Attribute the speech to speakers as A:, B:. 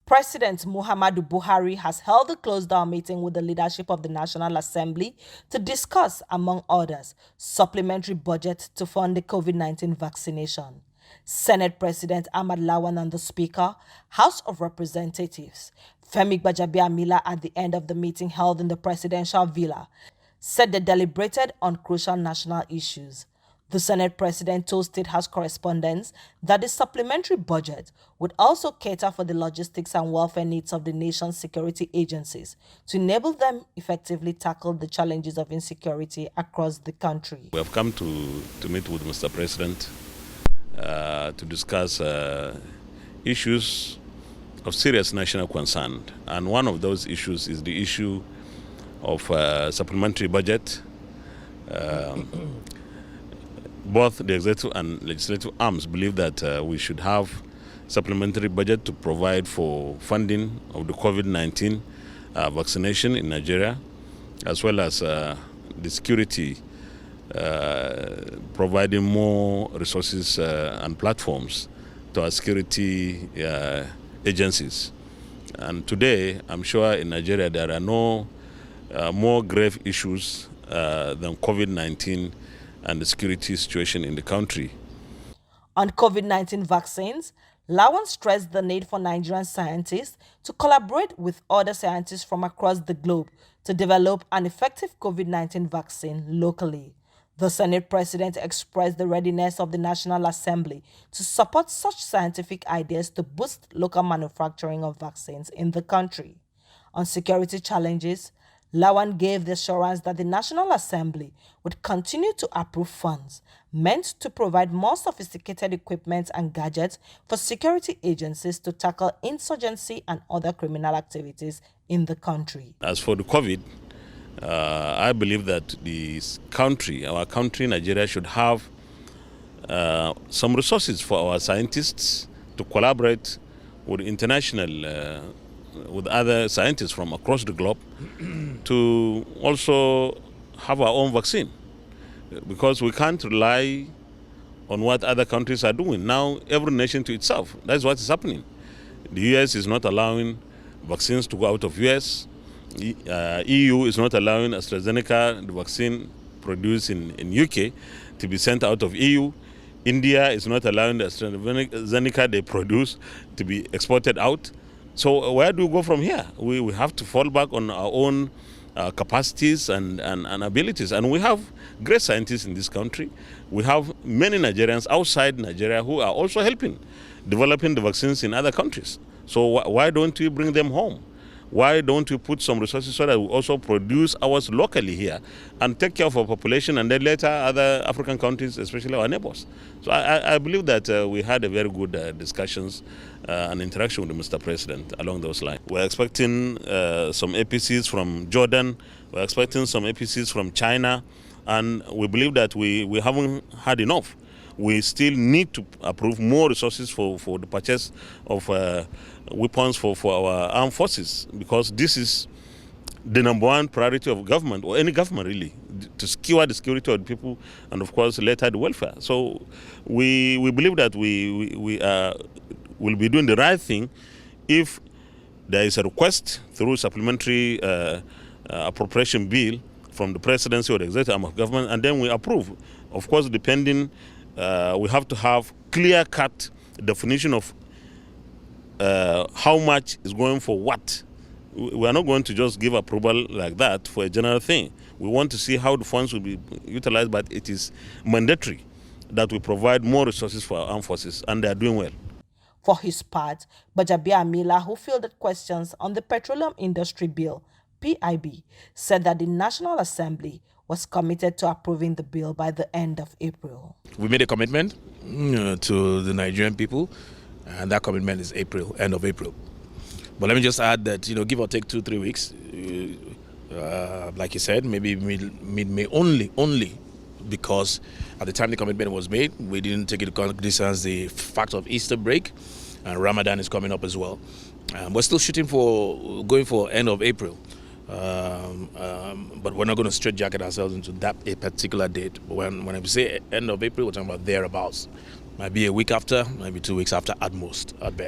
A: President Muhammadu Buhari has held a closed-down meeting with the leadership of the National Assembly to discuss, among others, supplementary budget to fund the COVID-19 vaccination. Senate President Ahmad Lawan and the Speaker, House of Representatives, Femi Gbajabiamila, at the end of the meeting held in the presidential villa, said they deliberated on crucial national issues. The Senate President told State House correspondents that the supplementary budget would also cater for the logistics and welfare needs of the nation's security agencies to enable them effectively tackle the challenges of insecurity across the country.
B: We have come to meet with Mr. President to discuss issues of serious national concern. And one of those issues is the issue of supplementary budget. Both the executive and legislative arms believe that we should have supplementary budget to provide for funding of the COVID-19 vaccination in Nigeria, as well as the security, providing more resources and platforms to our security agencies. And today, I'm sure in Nigeria there are no more grave issues than COVID-19 and the security situation in the country.
A: On COVID-19 vaccines, Lawan stressed the need for Nigerian scientists to collaborate with other scientists from across the globe to develop an effective COVID-19 vaccine locally. The Senate President expressed the readiness of the National Assembly to support such scientific ideas to boost local manufacturing of vaccines in the country. On security challenges, Lawan gave the assurance that the National Assembly would continue to approve funds meant to provide more sophisticated equipment and gadgets for security agencies to tackle insurgency and other criminal activities in the country.
B: As for the COVID, I believe that our country, Nigeria, should have some resources for our scientists to collaborate with international with other scientists from across the globe to also have our own vaccine, because we can't rely on what other countries are doing. Now, every nation to itself. That's what is happening. The US is not allowing vaccines to go out of US. EU is not allowing AstraZeneca, the vaccine produced in UK, to be sent out of EU. India is not allowing the AstraZeneca they produce to be exported out. So where do we go from here? We have to fall back on our own capacities and abilities. And we have great scientists in this country. We have many Nigerians outside Nigeria who are also helping developing the vaccines in other countries. So why don't we bring them home? Why don't we put some resources so that we also produce ours locally here and take care of our population, and then later other African countries, especially our neighbors? So I believe that we had a very good discussions and interaction with Mr. President along those lines. We're expecting some APCs from Jordan, we're expecting some APCs from China, and we believe that we haven't had enough. We still need to approve more resources for the purchase of weapons for our armed forces, because this is the number one priority of government, or any government really, to secure the security of the people and of course later the welfare. So we believe that we will be doing the right thing if there is a request through supplementary appropriation bill from the presidency or the executive arm of government, and then we approve. Of course, depending, we have to have clear-cut definition of how much is going for what. We are not going to just give approval like that for a general thing. We want to see how the funds will be utilized, but it is mandatory that we provide more resources for our armed forces, and they are doing well.
A: For his part, Gbajabiamila, who fielded questions on the Petroleum Industry Bill, PIB, said that the National Assembly was committed to approving the bill by the end of April.
C: We made a commitment to the Nigerian people, and that commitment is end of April. But let me just add that, give or take 2-3 weeks, like you said, maybe mid-May only because at the time the commitment was made, we didn't take into consideration the fact of Easter break, and Ramadan is coming up as well. We're still shooting for going for end of April. But we're not going to straitjacket ourselves into a particular date. But when I say end of April, we're talking about thereabouts. Might be a week after, maybe 2 weeks after at most, at best.